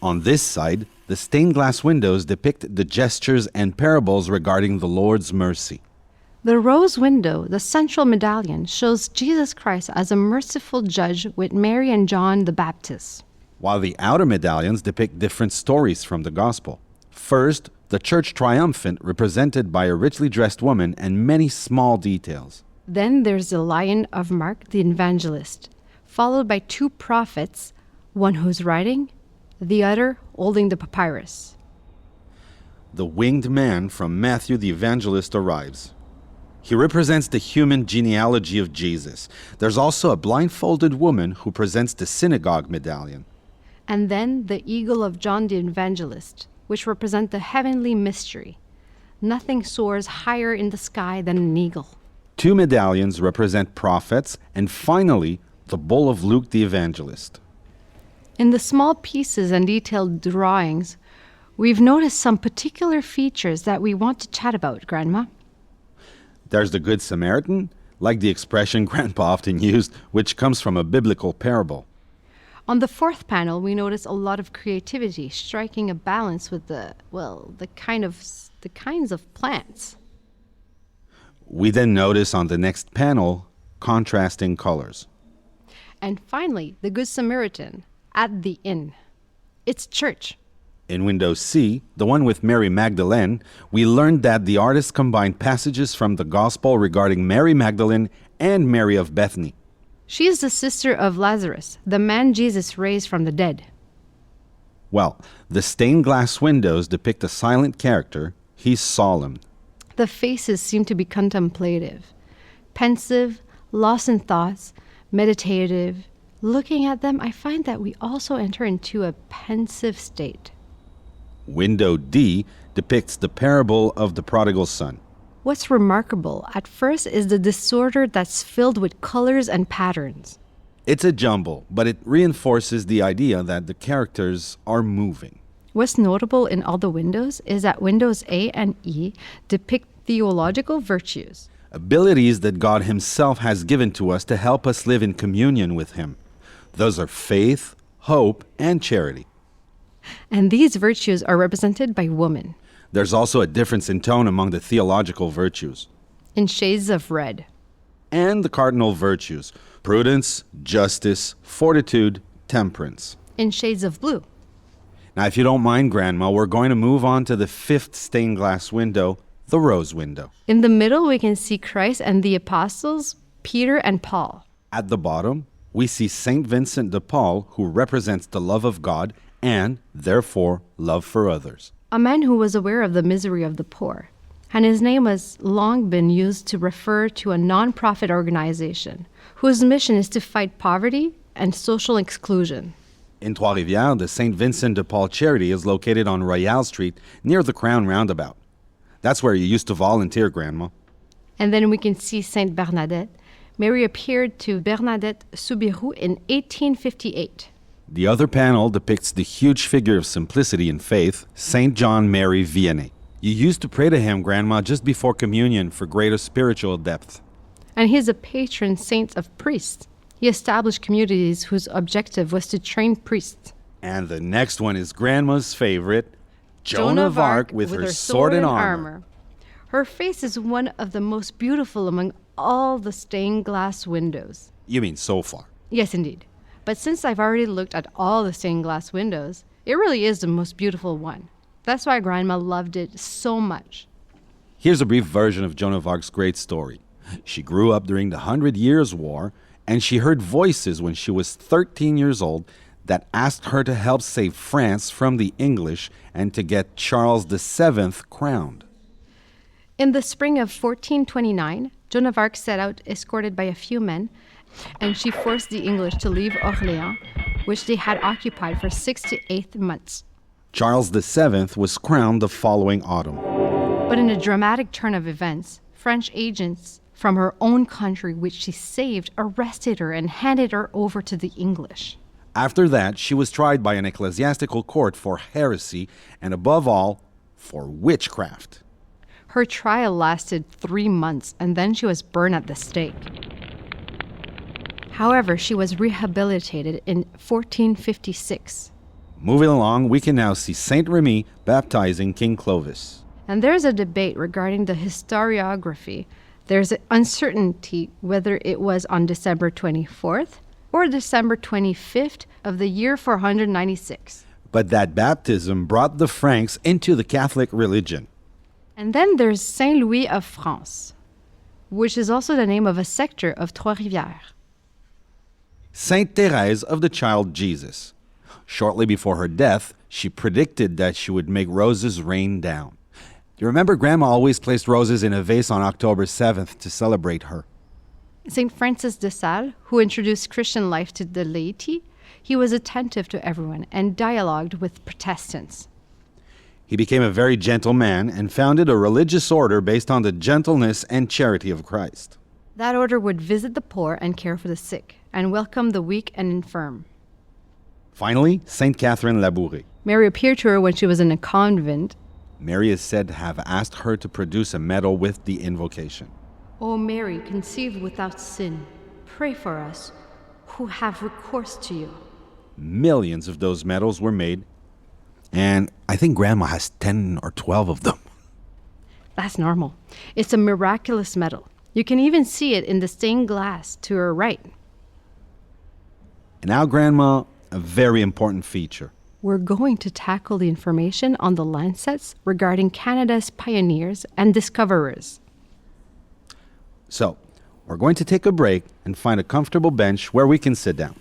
On this side, the stained glass windows depict the gestures and parables regarding the Lord's mercy. The rose window, the central medallion, shows Jesus Christ as a merciful judge with Mary and John the Baptist. While the outer medallions depict different stories from the gospel. First, the church triumphant represented by a richly dressed woman and many small details. Then there's the lion of Mark the evangelist, followed by two prophets, one who's riding, the other holding the papyrus. The winged man from Matthew the evangelist arrives. He represents the human genealogy of Jesus. There's also a blindfolded woman who presents the synagogue medallion. And then the eagle of John the evangelist, which represent the heavenly mystery. Nothing soars higher in the sky than an eagle. Two medallions represent prophets, and finally, the bull of Luke the evangelist. In the small pieces and detailed drawings, we've noticed some particular features that we want to chat about, Grandma. There's the Good Samaritan, like the expression Grandpa often used, which comes from a biblical parable. On the fourth panel, we notice a lot of creativity, striking a balance with the kinds of plants. We then notice on the next panel contrasting colors. And finally, the Good Samaritan at the inn. It's church. In window C, the one with Mary Magdalene, we learned that the artist combined passages from the Gospel regarding Mary Magdalene and Mary of Bethany. She is the sister of Lazarus, the man Jesus raised from the dead. Well, the stained glass windows depict a silent character. He's solemn. The faces seem to be contemplative, pensive, lost in thoughts, meditative. Looking at them, I find that we also enter into a pensive state. Window D depicts the parable of the prodigal son. What's remarkable at first is the disorder that's filled with colors and patterns. It's a jumble, but it reinforces the idea that the characters are moving. What's notable in all the windows is that windows A and E depict theological virtues. Abilities that God Himself has given to us to help us live in communion with Him. Those are faith, hope, and charity. And these virtues are represented by women. There's also a difference in tone among the theological virtues. In shades of red. And the cardinal virtues: prudence, justice, fortitude, temperance. In shades of blue. Now, if you don't mind, Grandma, we're going to move on to the fifth stained glass window, the rose window. In the middle, we can see Christ and the apostles, Peter and Paul. At the bottom, we see Saint Vincent de Paul, who represents the love of God and, therefore, love for others. A man who was aware of the misery of the poor. And his name has long been used to refer to a non-profit organization whose mission is to fight poverty and social exclusion. In Trois-Rivières, the Saint Vincent de Paul charity is located on Royale Street near the Crown Roundabout. That's where you used to volunteer, Grandma. And then we can see Saint Bernadette. Mary appeared to Bernadette Soubirous in 1858. The other panel depicts the huge figure of simplicity and faith, Saint John Mary Vianney. You used to pray to him, Grandma, just before communion for greater spiritual depth. And he is a patron saint of priests. He established communities whose objective was to train priests. And the next one is Grandma's favorite, Joan of Arc with her sword and armor. Her face is one of the most beautiful among all the stained glass windows. You mean so far? Yes, indeed. But since I've already looked at all the stained glass windows, it really is the most beautiful one. That's why Grandma loved it so much. Here's a brief version of Joan of Arc's great story. She grew up during the 100 Years' War, and she heard voices when she was 13 years old that asked her to help save France from the English and to get Charles VII crowned. In the spring of 1429, Joan of Arc set out escorted by a few men, and she forced the English to leave Orléans, which they had occupied for 6 to 8 months. Charles VII was crowned the following autumn. But in a dramatic turn of events, French agents from her own country, which she saved, arrested her and handed her over to the English. After that, she was tried by an ecclesiastical court for heresy and, above all, for witchcraft. Her trial lasted 3 months, and then she was burned at the stake. However, she was rehabilitated in 1456. Moving along, we can now see Saint Remy baptizing King Clovis. And there's a debate regarding the historiography. There's uncertainty whether it was on December 24th or December 25th of the year 496. But that baptism brought the Franks into the Catholic religion. And then there's Saint Louis of France, which is also the name of a sector of Trois-Rivières. Saint Therese of the Child Jesus. Shortly before her death, she predicted that she would make roses rain down. You remember Grandma always placed roses in a vase on October 7th to celebrate her. Saint Francis de Sales, who introduced Christian life to the laity, he was attentive to everyone and dialogued with Protestants. He became a very gentle man and founded a religious order based on the gentleness and charity of Christ. That order would visit the poor and care for the sick, and welcome the weak and infirm. Finally, Saint Catherine Labouré. Mary appeared to her when she was in a convent. Mary is said to have asked her to produce a medal with the invocation. O Mary, conceived without sin, pray for us who have recourse to you. Millions of those medals were made, and I think Grandma has 10 or 12 of them. That's normal. It's a miraculous medal. You can even see it in the stained glass to her right. And now, Grandma, a very important feature. We're going to tackle the information on the Lancets regarding Canada's pioneers and discoverers. So, we're going to take a break and find a comfortable bench where we can sit down.